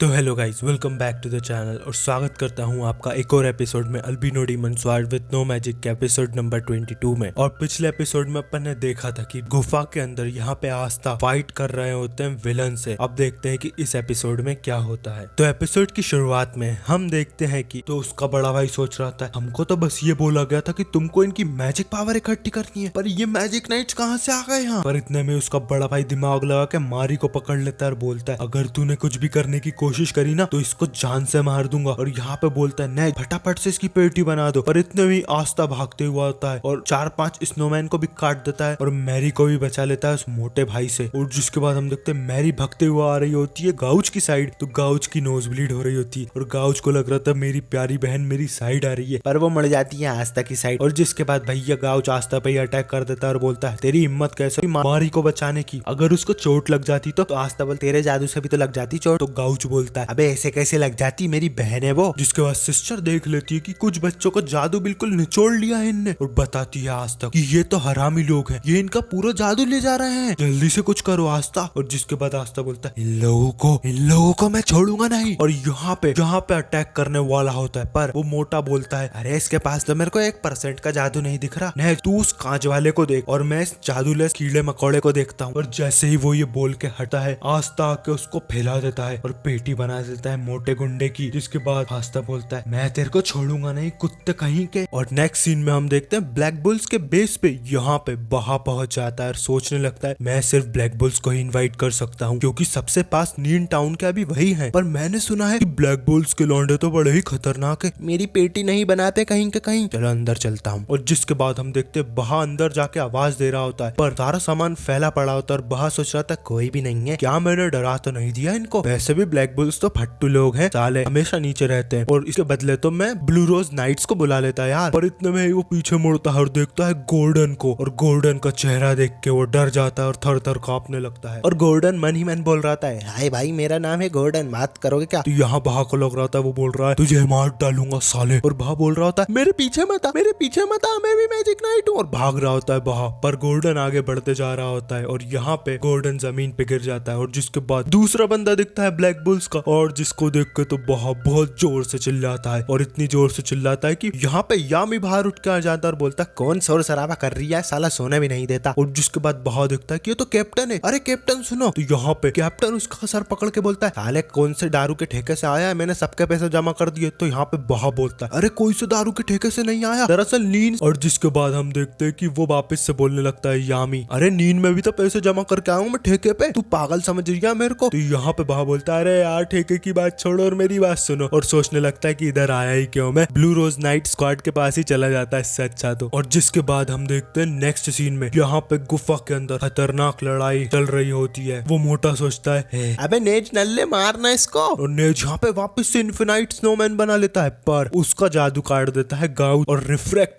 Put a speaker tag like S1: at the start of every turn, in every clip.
S1: तो hello guys, welcome back to the channel और स्वागत करता हूं आपका एक और एपिसोड में Albino Demons War with No Magic के एपिसोड नंबर 22 में। और पिछले एपिसोड में अपन ने देखा था कि गुफा के अंदर यहाँ पे आस्था फाइट कर रहे होते हैं विलन से। अब देखते हैं कि इस एपिसोड में क्या होता है। तो एपिसोड की शुरुआत में हम देखते हैं कि तो उसका बड़ा भाई सोच रहा था, हमको तो बस ये बोला गया था कि तुमको इनकी मैजिक पावर इकट्ठी करनी है, पर ये मैजिक नाइट्स कहाँ से आ गए यहाँ पर। इतने में उसका बड़ा भाई दिमाग लगा के मारी को पकड़ लेता है और बोलता है, अगर तूने कुछ भी करने की कोशिश करी ना तो इसको जान से मार दूंगा। और यहाँ पे बोलता है, नहीं फटाफट से इसकी पेटी बना दो। पर इतने में आस्था भागते हुआ आता है और 4-5 स्नोमैन को भी काट देता है और मैरी को भी बचा लेता है उस मोटे भाई से। और जिसके बाद हम देखते हैं मैरी भागते हुए आ रही होती है गाउच की साइड। तो गाउच की नोज ब्लीड हो रही होती है और गाउच को लग रहा था मेरी प्यारी बहन मेरी साइड आ रही है, पर वो मर जाती है आस्था की साइड। और जिसके बाद भैया गाउच आस्था पे अटैक कर देता है और बोलता है, तेरी हिम्मत कैसे मारी को बचाने की, अगर उसको चोट लग जाती तो आस्था बोल, तेरे जादू से भी तो लग जाती चोट। तो गाउच बोलता है, अबे ऐसे कैसे लग जाती, मेरी बहन है वो। जिसके बाद सिस्टर देख लेती है कि कुछ बच्चों को जादू बिल्कुल निचोड़ लिया है इनने और बताती है आस्था कि ये तो हरामी लोग हैं, ये इनका पूरा जादू ले जा रहे हैं, जल्दी से कुछ करो आस्था। और जिसके बाद आस्था बोलता है, इन लोगों को मैं छोड़ूंगा नहीं। और यहाँ पे अटैक करने वाला होता है, पर वो मोटा बोलता है, अरे इसके पास तो मेरे को 1% का जादू नहीं दिख रहा, नहीं तू उस कांच वाले को देख और मैं इस जादूलेस कीड़े मकोड़े को देखता हूँ। और जैसे ही वो ये बोल के हटा है, आस्था आके उसको फैला देता है और पेटी बना देता है मोटे गुंडे की। जिसके बाद आस्था बोलता है, मैं तेरे को छोड़ूंगा नहीं कुत्ते कहीं के। और नेक्स्ट सीन में हम देखते हैं ब्लैक बुल्स के बेस पे यहाँ पे बहा पहुंच जाता है और सोचने लगता है, मैं सिर्फ ब्लैक बुल्स को ही इनवाइट कर सकता हूँ क्योंकि सबसे पास नीन टाउन के अभी वही है। पर मैंने सुना है कि ब्लैक बुल्स के लौंडे तो बड़े ही खतरनाक है, मेरी पेटी नहीं बनाते कहीं के कहीं, चलो अंदर चलता हूँ। और जिसके बाद हम देखते हैं बहा अंदर जाके आवाज दे रहा होता है, पर सारा सामान फैला पड़ा होता है और बहा सोच रहा था कोई भी नहीं है, क्या मैंने डरा तो नहीं दिया इनको, वैसे भी ब्लैक बुल्स तो फट्टू लोग हैं, साले हमेशा नीचे रहते हैं और इसके बदले तो मैं ब्लू रोज नाइट्स को बुला लेता यार। पर इतने में वो पीछे मुड़ता है और देखता है गोल्डन को, और गोल्डन का चेहरा देख के वो डर जाता है और थर थर कांपने लगता है। और गोल्डन मन ही मन बोल रहा था, हाय भाई मेरा नाम है गोल्डन, बात करोगे क्या। तो यहाँ बहा को लग रहा था, वो बोल रहा है तुझे मार डालूंगा साले। और बहा बोल रहा होता है, मेरे पीछे मत आ, मैं भी मैजिक नाइट हूँ। और भाग रहा होता है बहा, पर गोल्डन आगे बढ़ते जा रहा होता है और यहाँ पे गोल्डन जमीन पे गिर जाता है। और जिसके बाद दूसरा बंदा दिखता है ब्लैक बुल्स का, और जिसको देख के तो बहा बहुत जोर से चिल्लाता है और इतनी जोर से चिल्लाता है कि यहाँ पे यामी बाहर उठ के आ जाता है और बोलता है, कौन शोर शराबा कर रही है, साला सोने भी नहीं देता। और जिसके बाद बहा दिखता है कि ये तो कैप्टन है, अरे कैप्टन सुनो। तो यहाँ पे कैप्टन उसका सर पकड़ के बोलता है, साले कौन से दारू के ठेके से आया है, मैंने सबके पैसे जमा कर दिए। तो यहाँ पे बहा बोलता है, अरे कोई से दारू के ठेके से नहीं आया, दरअसल नींद। और जिसके बाद हम देखते हैं कि वो वापस से बोलने लगता है यामी, अरे नींद में भी तो पैसे जमा करके आऊँ मैं ठेके पे, तू पागल समझ रही मेरे को। तो यहाँ पे बहा बोलता है, अरे यार ठेके की बात छोड़ो और मेरी बात सुनो। और सोचने लगता है कि इधर आया ही क्यों, मैं ब्लू रोज नाइट स्क्वाड के पास ही चला जाता है इससे अच्छा तो। और जिसके बाद हम देखते हैं नेक्स्ट सीन में यहाँ पे गुफा के अंदर खतरनाक लड़ाई चल रही होती है। वो मोटा सोचता है, अबे नेज नल्ले मारना इसको। और नेज यहाँ पे वापस से इन्फिनाइट स्नोमैन बना लेता है, पर उसका जादू काट देता है गाउच और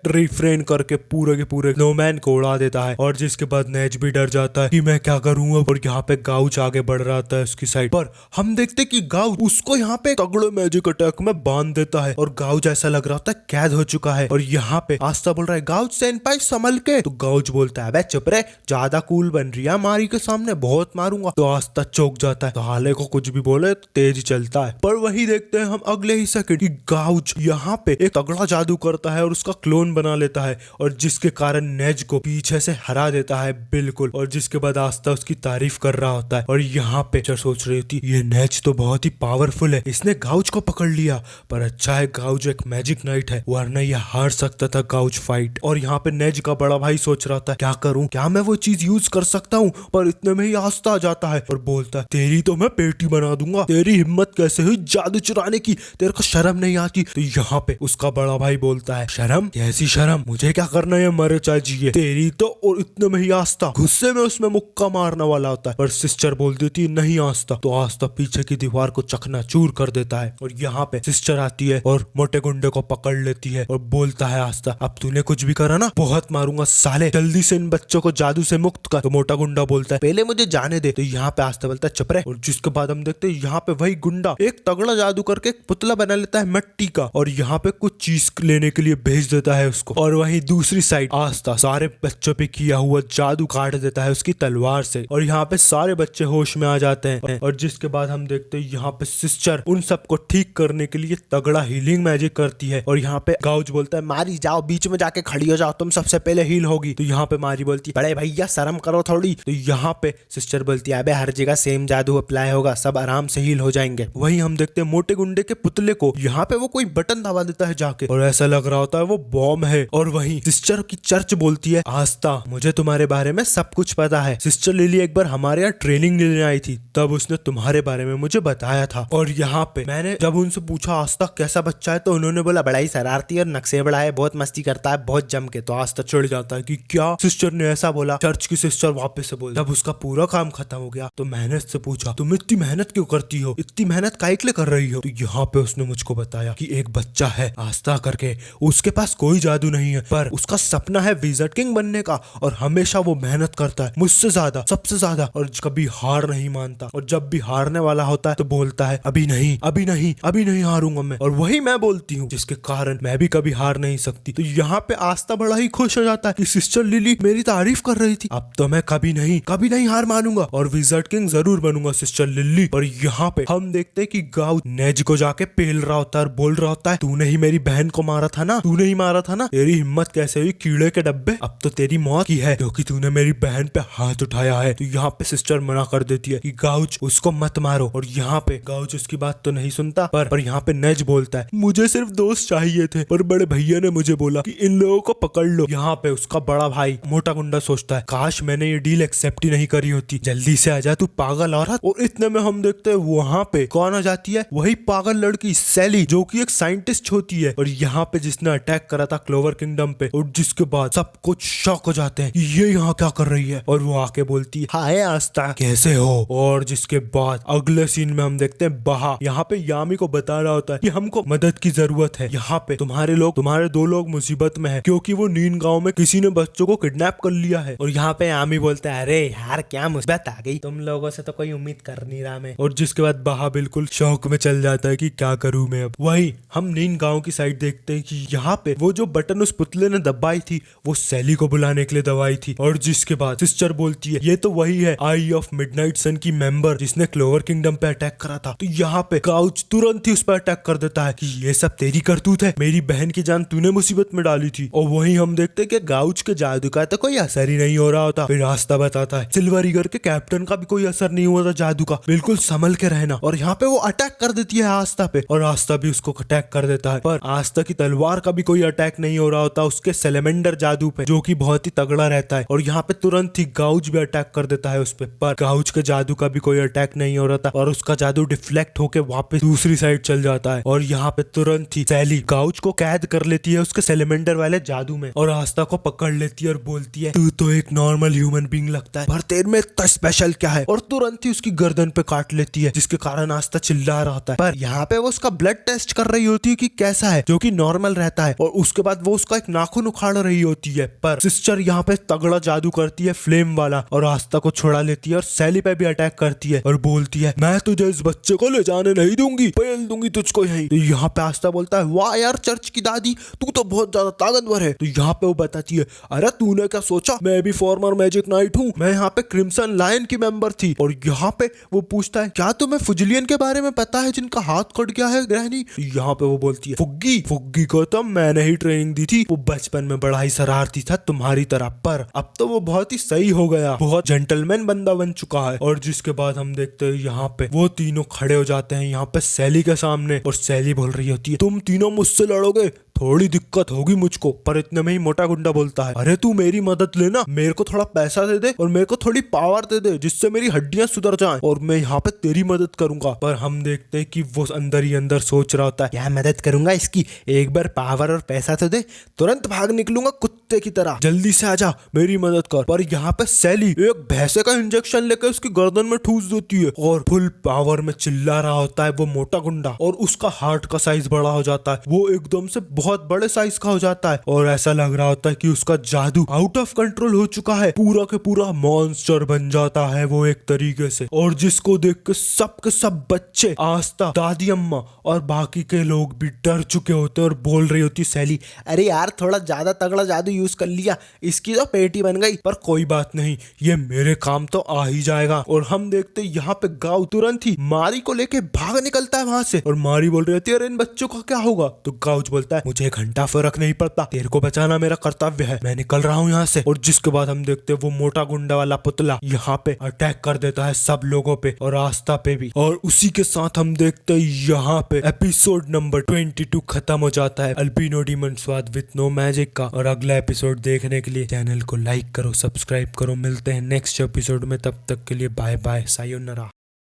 S1: रिफ्रेन करके पूरे के पूरे स्नोमैन को उड़ा देता है। और जिसके बाद नेज भी डर जाता है कि मैं क्या करूंगा। और यहाँ पे गाउच आगे बढ़ रहा था उसकी साइड, पर हम देखते कि गाउच उसको यहाँ पे तगड़े मैजिक अटैक में बांध देता है और गाउच ऐसा लग रहा था कैद हो चुका है। और यहाँ पे आस्था बोल रहा है, गाउच सेनपाई संभल के। तो गाउच बोलता है, अबे चुप रहे, ज्यादा कूल बन रही है मारी के सामने, बहुत मारूंगा। तो आस्था चौंक जाता है, तो हाले को कुछ भी बोले तो तेज चलता है। पर वही देखते हैं हम अगले ही सेकंड कि गाउच यहाँ पे एक तगड़ा जादू करता है और उसका क्लोन बना लेता है, और जिसके कारण नेज को पीछे से हरा देता है बिल्कुल। और जिसके बाद आस्था उसकी तारीफ कर रहा होता है। और यहाँ पे सोच रही थी, ये नेज तो बहुत ही पावरफुल है, इसने गाउच को पकड़ लिया, पर अच्छा है गाउच एक मैजिक नाइट है, वरना ये हार सकता था गाउच फाइट। और यहाँ पे नेज का बड़ा भाई सोच रहा था, क्या करूं, क्या मैं वो चीज यूज कर सकता हूँ। पर इतने में ही आस्था आ जाता है और बोलता है, तेरी तो मैं पेटी बना दूंगा, तेरी हिम्मत कैसे हुई जादू चुराने की, तेरे को शर्म नहीं आती। तो यहाँ पे उसका बड़ा भाई बोलता है, शर्म, कैसी शर्म, मुझे क्या करना है, मरे चाहे जिए, तेरी तो। और इतने में ही आस्था गुस्से में उसमें मुक्का मारने वाला होता है, पर सिस्टर बोल देती नहीं आस्था। तो आस्था पीछे की दीवार को चकनाचूर कर देता है। और यहाँ पे सिस्टर आती है और मोटे गुंडे को पकड़ लेती है और बोलता है, आस्था अब तूने कुछ भी करा ना बहुत मारूंगा साले, जल्दी से इन बच्चों को जादू से मुक्त कर। तो मोटा गुंडा बोलता है, पहले मुझे जाने दे। तो यहाँ पे आस्था बोलता है, चुप रहे। और जिसके बाद हम देखते हैं यहाँ पे वही गुंडा एक तगड़ा जादू करके एक पुतला बना लेता है मिट्टी का, और यहाँ पे कुछ चीज लेने के लिए भेज देता है उसको। और वही दूसरी साइड आस्था सारे बच्चों पे किया हुआ जादू काट देता है उसकी तलवार से, और यहाँ पे सारे बच्चे होश में आ जाते हैं। और जिसके बाद हम देखते देखते हैं यहाँ पे सिस्टर उन सबको ठीक करने के लिए तगड़ा हीलिंग मैजिक करती है। और यहाँ पे गाउच बोलता है मारी जाओ बीच में जाके खड़ी हो जाओ, तुम सबसे पहले हील होगी। तो यहाँ पे मारी बोलती है बड़े भैया शर्म करो थोड़ी। तो यहाँ पे सिस्टर बोलती है अबे हर जगह सेम जादू अप्लाई होगा, सब आराम से हील हो जाएंगे। वहीं हम देखते हैं मोटे गुंडे के पुतले को, यहाँ पे वो कोई बटन दबा देता है जाके और ऐसा लग रहा होता है वो बॉम्ब है। और वहीं सिस्टर की चर्च बोलती है आस्था मुझे तुम्हारे बारे में सब कुछ पता है, सिस्टर लिली एक बार हमारे यहाँ ट्रेनिंग लेने आई थी, तब उसने तुम्हारे बारे में मुझे बताया था। और यहाँ पे मैंने जब उनसे पूछा आस्था कैसा बच्चा है, तो उन्होंने बोला बड़ा ही शरारती और नक्शे बड़ा है, बहुत मस्ती करता है बहुत जम के। तो आस्था चिढ़ जाता है कि क्या सिस्टर ने ऐसा बोला। चर्च की सिस्टर वापस से बोली जब उसका पूरा काम खत्म हो गया तो मैंने उससे पूछा तुम इतनी मेहनत क्यों करती हो, इतनी मेहनत काहे के लिए कर रही हो। तो यहाँ पे उसने मुझको बताया कि एक बच्चा है आस्था करके, उसके पास कोई जादू नहीं है पर उसका सपना है विज़र्ड किंग बनने का और हमेशा वो मेहनत करता है मुझसे ज्यादा, सबसे ज्यादा, और कभी हार नहीं मानता। और जब भी हारने वाला होता है तो बोलता है अभी नहीं अभी नहीं अभी नहीं हारूंगा मैं। और वही मैं बोलती हूँ जिसके कारण मैं भी कभी हार नहीं सकती। तो यहाँ पे आस्था बड़ा ही खुश हो जाता है कि सिस्टर लिली मेरी तारीफ कर रही थी, अब तो मैं कभी नहीं हार मानूंगा और विज़र्ड किंग जरूर बनूंगा सिस्टर लिली। और यहाँ पे हम देखते हैं कि गाउ नेज को जाके पेल रहा होता है और बोल रहा होता है तूने ही मेरी बहन को मारा था ना, तूने ही मारा था ना, तेरी हिम्मत कैसे हुई कीड़े के डब्बे, अब तो तेरी मौत की है क्योंकि तूने मेरी बहन पे हाथ उठाया है। तो यहाँ पे सिस्टर मना कर देती है कि गाउच उसको मत मारो। और यहाँ पे गाउच उसकी बात तो नहीं सुनता पर यहाँ पे नेज बोलता है मुझे सिर्फ दोस्त चाहिए थे पर बड़े भैया ने मुझे बोला कि इन लोगों को पकड़ लो। यहाँ पे उसका बड़ा भाई मोटा गुंडा सोचता है काश मैंने ये डील एक्सेप्ट ही नहीं करी होती, जल्दी से आजा तू पागल औरत। और इतने में हम देखते हैं वहाँ पे कौन आ जाती है, वही पागल लड़की सैली जो कि एक साइंटिस्ट होती है और यहाँ पे जिसने अटैक करा था क्लोवर किंगडम पे, और जिसके बाद सब कुछ शॉक हो जाते हैं कि ये यहाँ क्या कर रही है। और वो आके बोलती है हाय आस्था कैसे हो। और जिसके बाद अगले सीन में हम देखते हैं बहा यहाँ पे यामी को बता रहा होता है कि हमको मदद की जरूरत है, यहाँ पे तुम्हारे दो लोग मुसीबत में है क्योंकि वो नीन गांव में किसी ने बच्चों को किडनैप कर लिया है। और यहाँ पे यामी बोलता है अरे यार क्या मुसीबत आ गई, तुम लोगों से तो कोई उम्मीद कर नहीं रहा मैं। और जिसके बाद बहा बिल्कुल शौक में चल जाता है कि क्या करूं मैं अब। वही हम नीन गांव की साइड देखते हैं कि यहाँ पे वो जो बटन उस पुतले ने दबाई थी वो सैली को बुलाने के लिए दबाई थी। और जिसके बाद सिस्टर बोलती है ये तो वही है आई ऑफ मिडनाइट सन की मेंबर जिसने क्लोवर किंगडम पे अटैक करा था। तो यहाँ पे गाउच तुरंत ही उस पर अटैक कर देता है कि ये सब तेरी करतूत है, मेरी बहन की जान तूने मुसीबत में डाली थी। और वही हम देखते हैं कि गाउच के जादू का तो कोई असर ही नहीं हो रहा होता। फिर रास्ता बताता है सिल्वर ईगर के कैप्टन का भी कोई असर नहीं हुआ था जादू का, बिल्कुल संभल के रहना। और यहाँ पे वो अटैक कर देती है आस्था पे और आस्था भी उसको अटैक कर देता है, पर आस्था की तलवार का भी कोई अटैक नहीं हो रहा होता उसके सेलेमेंडर जादू पे जो कि बहुत ही तगड़ा रहता है। और यहाँ पे तुरंत ही गाउच भी अटैक कर देता है उस पे, पर गाउच के जादू का भी कोई अटैक नहीं हो रहा था और उसका जादू डिफ्लेक्ट होके वापस दूसरी साइड चल जाता है। और यहाँ पे तुरंत ही सैली गाउच को कैद कर लेती है उसके सेलेमेंडर वाले जादू में और आस्था को पकड़ लेती है और बोलती है तू तो एक नॉर्मल ह्यूमन बीइंग लगता है पर तेरे में इतना स्पेशल क्या है। और तुरंत ही उसकी गर्दन पे काट लेती है जिसके कारण आस्था चिल्ला रहा होता है। पर यहाँ पे वो उसका ब्लड टेस्ट कर रही होती है कि कैसा है, जो कि नॉर्मल रहता है। और उसके बाद वो उसका एक नाखून उखाड़ रही होती है, पर सिस्टर यहाँ पे तगड़ा जादू करती है फ्लेम वाला और आस्था को छुड़ा लेती है और सैली पे भी अटैक करती है और बोलती है मैं तुझे इस बच्चे को ले जाने नहीं दूंगी, पेल दूंगी तुझको यहीं। तो यहाँ पे आस्था बोलता है वाह यार चर्च की दादी तू तो बहुत ज्यादा ताकतवर है। तो यहाँ पे वो बताती है अरे तूने क्या सोचा, मैं भी फॉर्मर मैजिक नाइट हूँ, मैं यहाँ पे क्रिम्सन लायन की मेंबर थी। और यहाँ पे वो पूछता है क्या तुम्हें फुजिलियन के बारे में पता है जिनका हाथ कट गया है ग्रहणी। यहाँ पे वो बोलती है फुग्गी को तो मैंने ही ट्रेनिंग दी थी, वो बचपन में बड़ा ही शरारती था तुम्हारी तरह, पर अब तो वो बहुत ही सही हो गया, बहुत जेंटलमैन बंदा बन चुका है। और जिसके बाद हम देखते हैं यहाँ पे वो तीनों खड़े हो जाते हैं यहाँ पे सैली के सामने और सैली बोल रही होती है तुम तीनों मुझसे लड़ोगे, थोड़ी दिक्कत होगी मुझको। पर इतने में ही मोटा गुंडा बोलता है अरे तू मेरी मदद लेना, मेरे को थोड़ा पैसा दे दे और मेरे को थोड़ी पावर दे दे जिससे मेरी हड्डियां सुधर जाएं और मैं यहाँ पे तेरी मदद करूंगा। पर हम देखते हैं कि वो अंदर ही अंदर सोच रहा होता है क्या मदद करूंगा इसकी, एक बार पावर और पैसा तो दे, तुरंत भाग निकलूंगा कुत्ते की तरह, जल्दी से आजा मेरी मदद कर। पर यहाँ पे सैली एक भैंसे का इंजेक्शन लेकर उसकी गर्दन में ठूस देती है और फुल पावर में चिल्ला रहा होता है वो मोटा गुंडा और उसका हार्ट का साइज बड़ा हो जाता है, वो एकदम से बहुत बड़े साइज का हो जाता है और ऐसा लग रहा होता है कि उसका जादू आउट ऑफ कंट्रोल हो चुका है, पूरा के पूरा मॉन्स्टर बन जाता है वो एक तरीके से। और जिसको देख के सब बच्चे, आस्था, दादी अम्मा और बाकी के लोग भी डर चुके होते हैं और बोल रही होती सैली अरे यार थोड़ा ज्यादा तगड़ा जादू यूज कर लिया, इसकी तो पेटी बन गई। पर कोई बात नहीं, ये मेरे काम तो आ ही जाएगा। और हम देखते यहाँ पे गाउ तुरंत ही मारी को लेके भाग निकलता है वहां से, और मारी बोल रही है इन बच्चों का क्या होगा। तो गाउच बोलता है मुझे एक घंटा फर्क नहीं पड़ता, तेरे को बचाना मेरा कर्तव्य है, मैं निकल रहा हूँ यहाँ से। और जिसके बाद हम देखते हैं वो मोटा गुंडा वाला पुतला यहाँ पे अटैक कर देता है सब लोगों पे और आस्था पे भी। और उसी के साथ हम देखते हैं यहाँ पे एपिसोड नंबर 22 खत्म हो जाता है अल्बिनो डीमन स्वाद विथ नो मैजिक का। और अगला एपिसोड देखने के लिए चैनल को लाइक करो, सब्सक्राइब करो। मिलते हैं नेक्स्ट एपिसोड में, तब तक के लिए बाय बाय, सायोनारा।